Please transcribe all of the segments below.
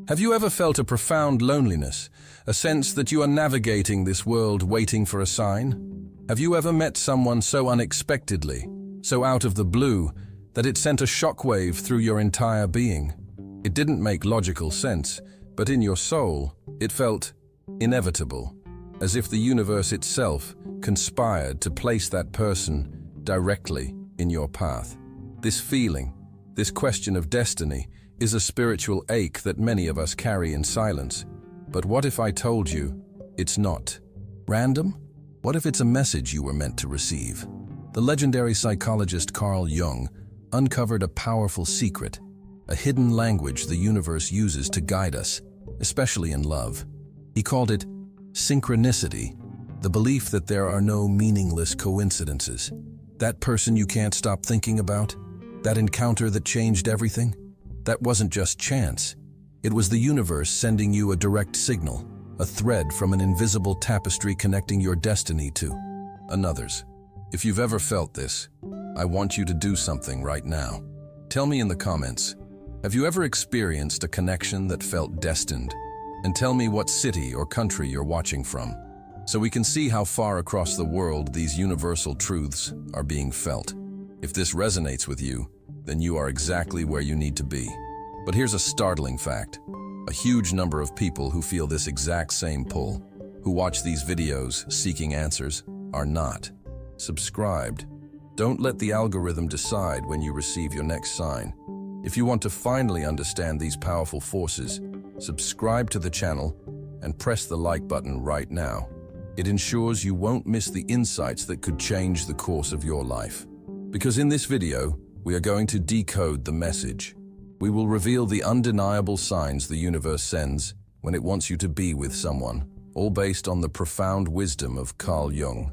Have you ever felt a profound loneliness, a sense that you are navigating this world waiting for a sign? Have you ever met someone so unexpectedly, so out of the blue, that it sent a shockwave through your entire being? It didn't make logical sense, but in your soul, it felt inevitable, as if the universe itself conspired to place that person directly in your path. This feeling, this question of destiny, is a spiritual ache that many of us carry in silence. But what if I told you it's not random? What if it's a message you were meant to receive? The legendary psychologist Carl Jung uncovered a powerful secret, a hidden language the universe uses to guide us, especially in love. He called it synchronicity, the belief that there are no meaningless coincidences. That person you can't stop thinking about, that encounter that changed everything, that wasn't just chance. It was the universe sending you a direct signal, a thread from an invisible tapestry connecting your destiny to another's. If you've ever felt this, I want you to do something right now. Tell me in the comments, have you ever experienced a connection that felt destined? And tell me what city or country you're watching from, so we can see how far across the world these universal truths are being felt. If this resonates with you, then you are exactly where you need to be. But here's a startling fact. A huge number of people who feel this exact same pull, who watch these videos seeking answers, are not subscribed. Don't let the algorithm decide when you receive your next sign. If you want to finally understand these powerful forces, subscribe to the channel and press the like button right now. It ensures you won't miss the insights that could change the course of your life. Because in this video, we are going to decode the message. We will reveal the undeniable signs the universe sends when it wants you to be with someone, all based on the profound wisdom of Carl Jung.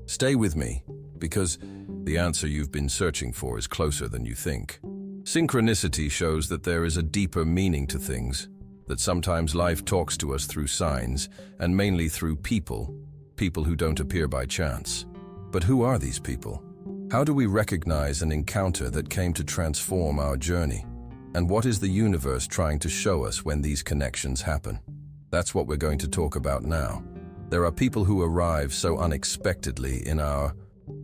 Stay with me, because the answer you've been searching for is closer than you think. Synchronicity shows that there is a deeper meaning to things, that sometimes life talks to us through signs, and mainly through people who don't appear by chance. But who are these people? How do we recognize an encounter that came to transform our journey? And what is the universe trying to show us when these connections happen? That's what we're going to talk about now. There are people who arrive so unexpectedly in our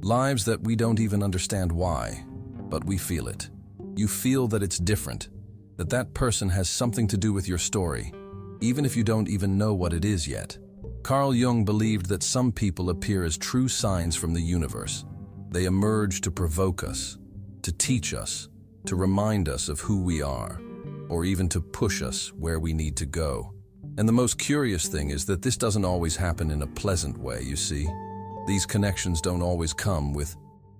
lives that we don't even understand why, but we feel it. You feel that it's different, that that person has something to do with your story, even if you don't even know what it is yet. Carl Jung believed that some people appear as true signs from the universe. They emerge to provoke us, to teach us, to remind us of who we are, or even to push us where we need to go. And the most curious thing is that this doesn't always happen in a pleasant way, you see. These connections don't always come with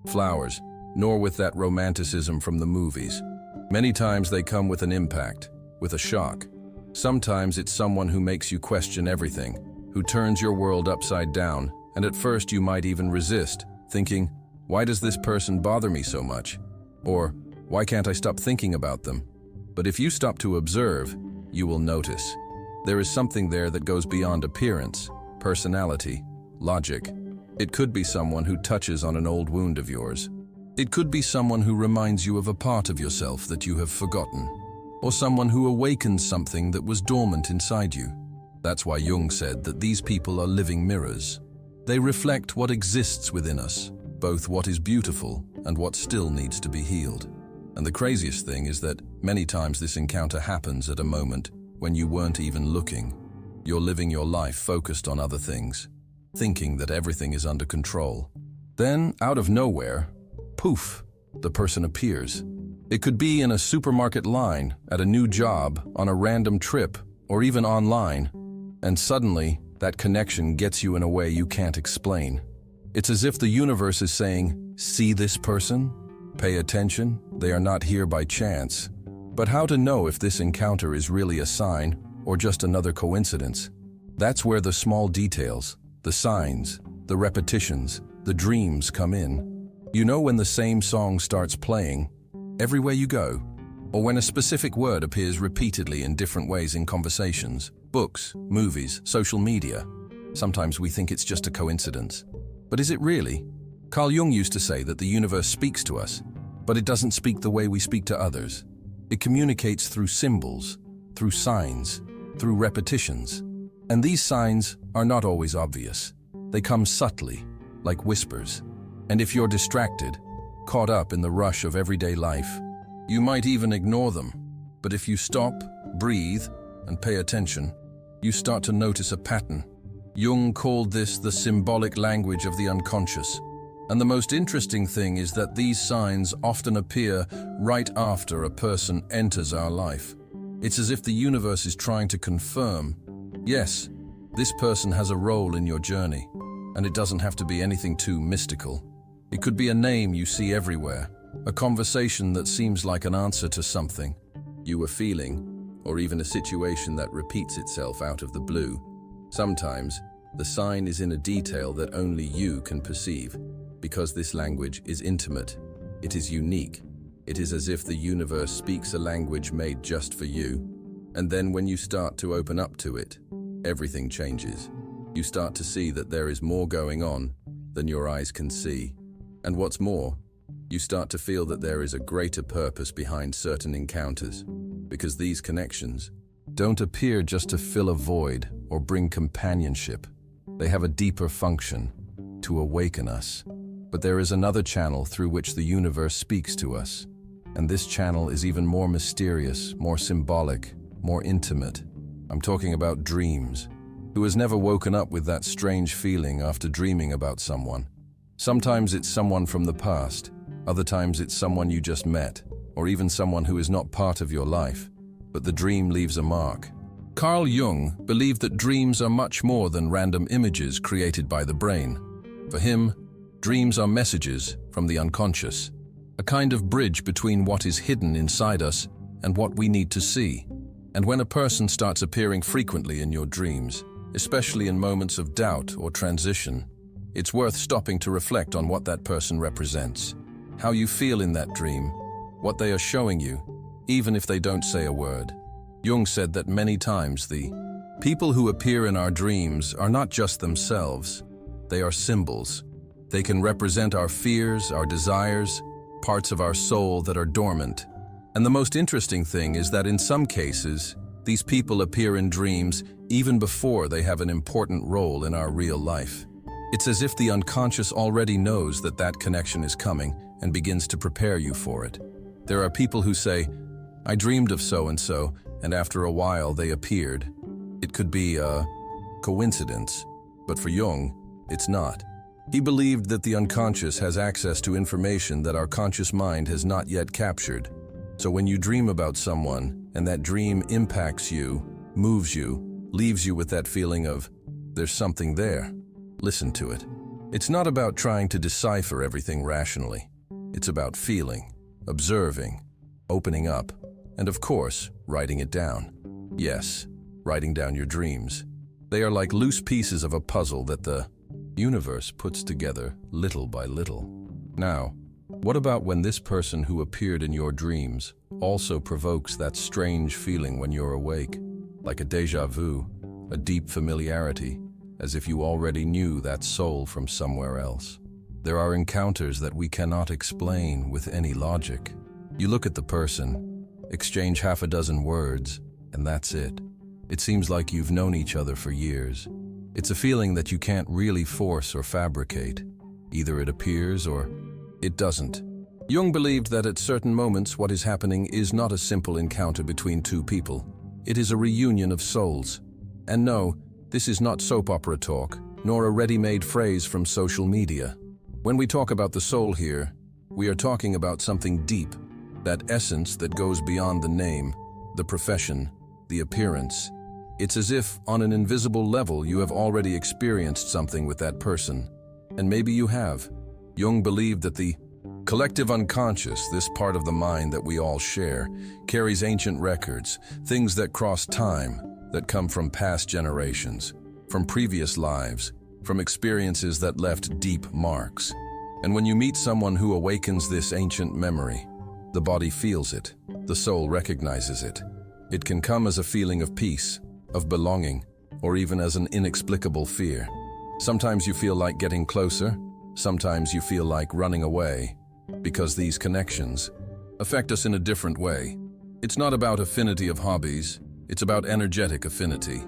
flowers, nor with that romanticism from the movies. Many times they come with an impact, with a shock. Sometimes it's someone who makes you question everything, who turns your world upside down, and at first you might even resist, thinking, why does this person bother me so much? Or, why can't I stop thinking about them? But if you stop to observe, you will notice. There is something there that goes beyond appearance, personality, logic. It could be someone who touches on an old wound of yours. It could be someone who reminds you of a part of yourself that you have forgotten, or someone who awakens something that was dormant inside you. That's why Jung said that these people are living mirrors. They reflect what exists within us, both what is beautiful and what still needs to be healed. And the craziest thing is that many times this encounter happens at a moment when you weren't even looking. You're living your life focused on other things, thinking that everything is under control. Then, out of nowhere, poof, the person appears. It could be in a supermarket line, at a new job, on a random trip, or even online. And suddenly, that connection gets you in a way you can't explain. It's as if the universe is saying, see this person? Pay attention, they are not here by chance. But how to know if this encounter is really a sign or just another coincidence? That's where the small details, the signs, the repetitions, the dreams come in. You know when the same song starts playing everywhere you go, or when a specific word appears repeatedly in different ways in conversations, books, movies, social media. Sometimes we think it's just a coincidence. But is it really? Carl Jung used to say that the universe speaks to us, but it doesn't speak the way we speak to others. It communicates through symbols, through signs, through repetitions. And these signs are not always obvious. They come subtly, like whispers. And if you're distracted, caught up in the rush of everyday life, you might even ignore them. But if you stop, breathe, and pay attention, you start to notice a pattern. Jung called this the symbolic language of the unconscious. And the most interesting thing is that these signs often appear right after a person enters our life. It's as if the universe is trying to confirm, yes, this person has a role in your journey, and it doesn't have to be anything too mystical. It could be a name you see everywhere, a conversation that seems like an answer to something you were feeling, or even a situation that repeats itself out of the blue. Sometimes, the sign is in a detail that only you can perceive. Because this language is intimate, it is unique. It is as if the universe speaks a language made just for you. And then when you start to open up to it, everything changes. You start to see that there is more going on than your eyes can see. And what's more, you start to feel that there is a greater purpose behind certain encounters, because these connections don't appear just to fill a void or bring companionship. They have a deeper function, to awaken us. But there is another channel through which the universe speaks to us. And this channel is even more mysterious, more symbolic, more intimate. I'm talking about dreams. Who has never woken up with that strange feeling after dreaming about someone? Sometimes it's someone from the past, other times it's someone you just met, or even someone who is not part of your life, but the dream leaves a mark. Carl Jung believed that dreams are much more than random images created by the brain. For him, dreams are messages from the unconscious, a kind of bridge between what is hidden inside us and what we need to see. And when a person starts appearing frequently in your dreams, especially in moments of doubt or transition, it's worth stopping to reflect on what that person represents, how you feel in that dream, what they are showing you, even if they don't say a word. Jung said that many times the people who appear in our dreams are not just themselves, they are symbols. They can represent our fears, our desires, parts of our soul that are dormant. And the most interesting thing is that in some cases, these people appear in dreams even before they have an important role in our real life. It's as if the unconscious already knows that that connection is coming and begins to prepare you for it. There are people who say, I dreamed of so-and-so, and after a while they appeared. It could be a coincidence, but for Jung, it's not. He believed that the unconscious has access to information that our conscious mind has not yet captured. So when you dream about someone, and that dream impacts you, moves you, leaves you with that feeling of, there's something there, listen to it. It's not about trying to decipher everything rationally. It's about feeling, observing, opening up, and of course, writing it down. Yes, writing down your dreams. They are like loose pieces of a puzzle that the universe puts together little by little. Now, what about when this person who appeared in your dreams also provokes that strange feeling when you're awake, like a déjà vu, a deep familiarity, as if you already knew that soul from somewhere else? There are encounters that we cannot explain with any logic. You look at the person, exchange half a dozen words, and that's it. It seems like you've known each other for years. It's a feeling that you can't really force or fabricate. Either it appears or it doesn't. Jung believed that at certain moments what is happening is not a simple encounter between two people. It is a reunion of souls. And no, this is not soap opera talk, nor a ready-made phrase from social media. When we talk about the soul here, we are talking about something deep, that essence that goes beyond the name, the profession, the appearance. It's as if, on an invisible level, you have already experienced something with that person. And maybe you have. Jung believed that the collective unconscious, this part of the mind that we all share, carries ancient records, things that cross time, that come from past generations, from previous lives, from experiences that left deep marks. And when you meet someone who awakens this ancient memory, the body feels it, the soul recognizes it. It can come as a feeling of peace, of belonging, or even as an inexplicable fear. Sometimes you feel like getting closer, sometimes you feel like running away, because these connections affect us in a different way. It's not about affinity of hobbies, It's about energetic affinity.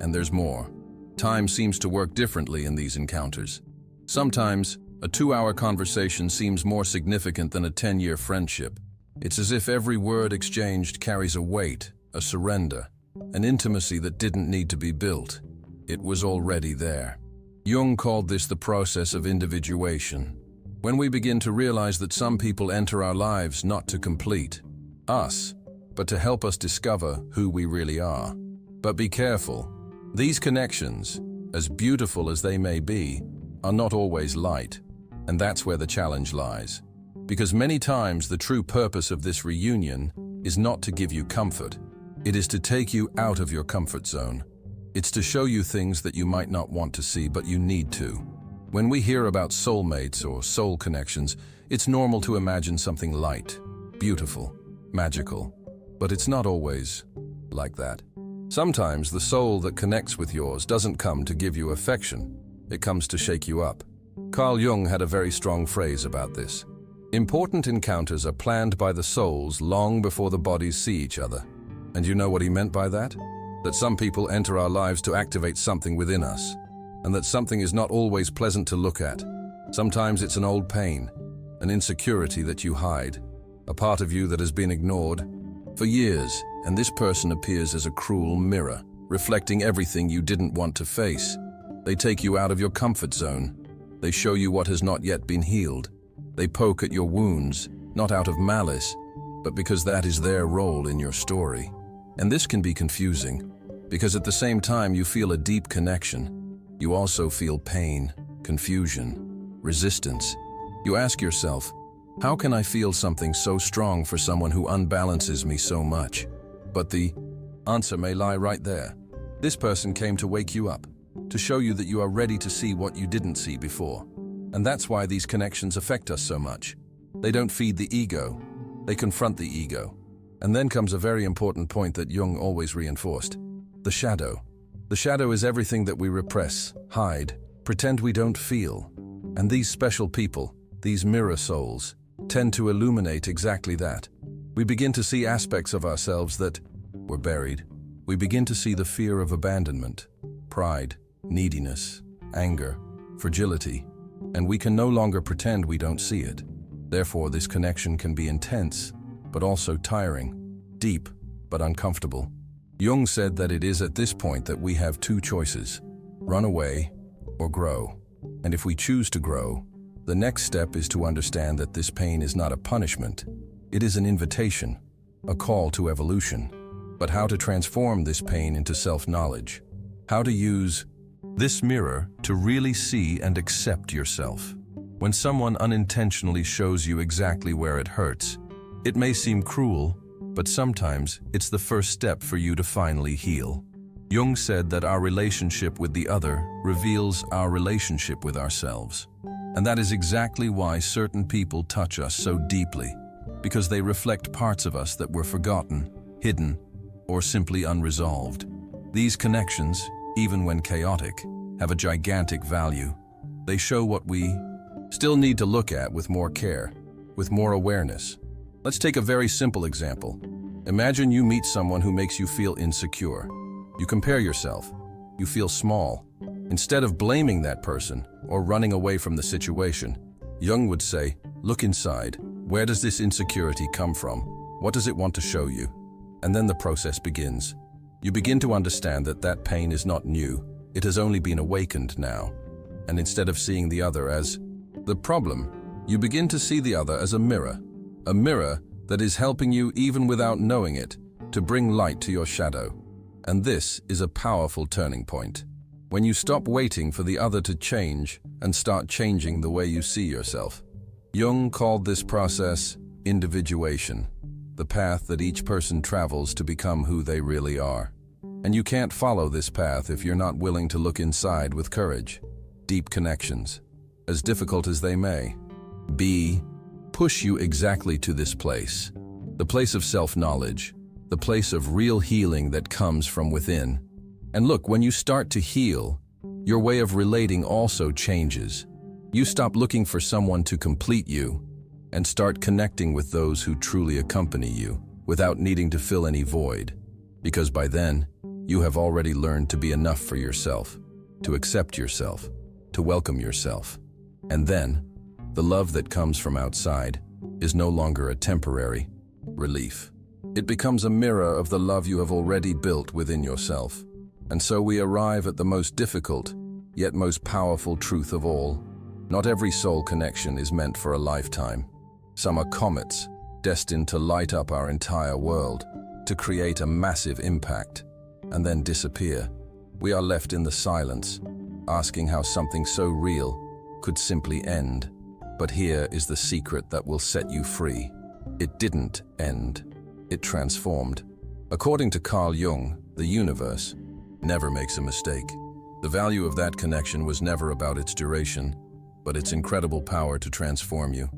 And there's more. Time seems to work differently in these encounters. Sometimes, a 2-hour conversation seems more significant than a 10-year friendship. It's as if every word exchanged carries a weight, a surrender, an intimacy that didn't need to be built. It was already there. Jung called this the process of individuation. When we begin to realize that some people enter our lives not to complete us, but to help us discover who we really are. But be careful. These connections, as beautiful as they may be, are not always light. And that's where the challenge lies. Because many times the true purpose of this reunion is not to give you comfort. It is to take you out of your comfort zone. It's to show you things that you might not want to see, but you need to. When we hear about soulmates or soul connections, it's normal to imagine something light, beautiful, magical. But it's not always like that. Sometimes the soul that connects with yours doesn't come to give you affection. It comes to shake you up. Carl Jung had a very strong phrase about this. Important encounters are planned by the souls long before the bodies see each other. And you know what he meant by that? That some people enter our lives to activate something within us, and that something is not always pleasant to look at. Sometimes it's an old pain, an insecurity that you hide, a part of you that has been ignored for years, and this person appears as a cruel mirror, reflecting everything you didn't want to face. They take you out of your comfort zone. They show you what has not yet been healed. They poke at your wounds, not out of malice, but because that is their role in your story. And this can be confusing, because at the same time you feel a deep connection, you also feel pain, confusion, resistance. You ask yourself, how can I feel something so strong for someone who unbalances me so much? But the answer may lie right there. This person came to wake you up, to show you that you are ready to see what you didn't see before. And that's why these connections affect us so much. They don't feed the ego, they confront the ego. And then comes a very important point that Jung always reinforced. The shadow. The shadow is everything that we repress, hide, pretend we don't feel. And these special people, these mirror souls, tend to illuminate exactly that. We begin to see aspects of ourselves that were buried. We begin to see the fear of abandonment, pride, neediness, anger, fragility, and we can no longer pretend we don't see it. Therefore, this connection can be intense, but also tiring, deep, but uncomfortable. Jung said that it is at this point that we have two choices: run away or grow. And if we choose to grow, the next step is to understand that this pain is not a punishment. It is an invitation, a call to evolution. But how to transform this pain into self-knowledge? How to use this mirror to really see and accept yourself. When someone unintentionally shows you exactly where it hurts, it may seem cruel, but sometimes it's the first step for you to finally heal. Jung said that our relationship with the other reveals our relationship with ourselves. And that is exactly why certain people touch us so deeply, because they reflect parts of us that were forgotten, hidden, or simply unresolved. These connections, even when chaotic, have a gigantic value. They show what we still need to look at with more care, with more awareness. Let's take a very simple example. Imagine you meet someone who makes you feel insecure. You compare yourself. You feel small. Instead of blaming that person or running away from the situation, Jung would say, look inside. Where does this insecurity come from? What does it want to show you? And then the process begins. You begin to understand that that pain is not new. It has only been awakened now. And instead of seeing the other as the problem, you begin to see the other as a mirror that is helping you even without knowing it, to bring light to your shadow. And this is a powerful turning point. When you stop waiting for the other to change and start changing the way you see yourself. Jung called this process individuation, the path that each person travels to become who they really are. And you can't follow this path if you're not willing to look inside with courage. Deep connections, as difficult as they may be, push you exactly to this place, the place of self-knowledge, the place of real healing that comes from within. And look, when you start to heal, your way of relating also changes. You stop looking for someone to complete you and start connecting with those who truly accompany you without needing to fill any void. Because by then, you have already learned to be enough for yourself, to accept yourself, to welcome yourself. And then, the love that comes from outside is no longer a temporary relief. It becomes a mirror of the love you have already built within yourself. And so we arrive at the most difficult, yet most powerful truth of all. Not every soul connection is meant for a lifetime. Some are comets, destined to light up our entire world, to create a massive impact, and then disappear. We are left in the silence, asking how something so real could simply end. But here is the secret that will set you free. It didn't end. It transformed. According to Carl Jung, the universe never makes a mistake. The value of that connection was never about its duration, but its incredible power to transform you.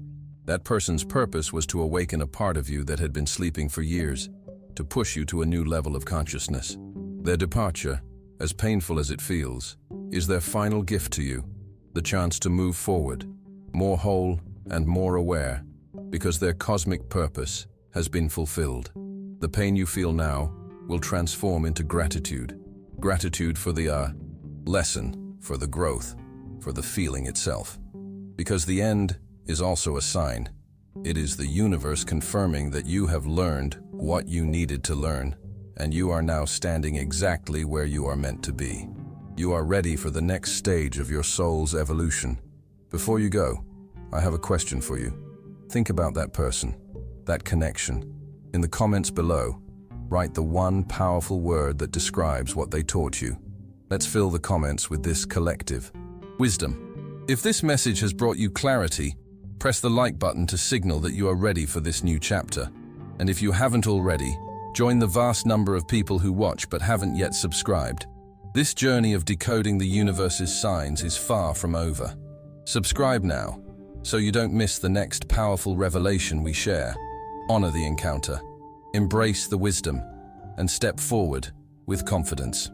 That person's purpose was to awaken a part of you that had been sleeping for years, to push you to a new level of consciousness. Their departure, as painful as it feels, is their final gift to you, the chance to move forward, more whole and more aware, because their cosmic purpose has been fulfilled. The pain you feel now will transform into gratitude. Gratitude for the lesson, for the growth, for the feeling itself. Because the end is also a sign. It is the universe confirming that you have learned what you needed to learn, and you are now standing exactly where you are meant to be. You are ready for the next stage of your soul's evolution. Before you go, I have a question for you. Think about that person, that connection. In the comments below, write the one powerful word that describes what they taught you. Let's fill the comments with this collective wisdom. If this message has brought you clarity, press the like button to signal that you are ready for this new chapter. And if you haven't already, join the vast number of people who watch but haven't yet subscribed. This journey of decoding the universe's signs is far from over. Subscribe now, so you don't miss the next powerful revelation we share. Honor the encounter, embrace the wisdom, and step forward with confidence.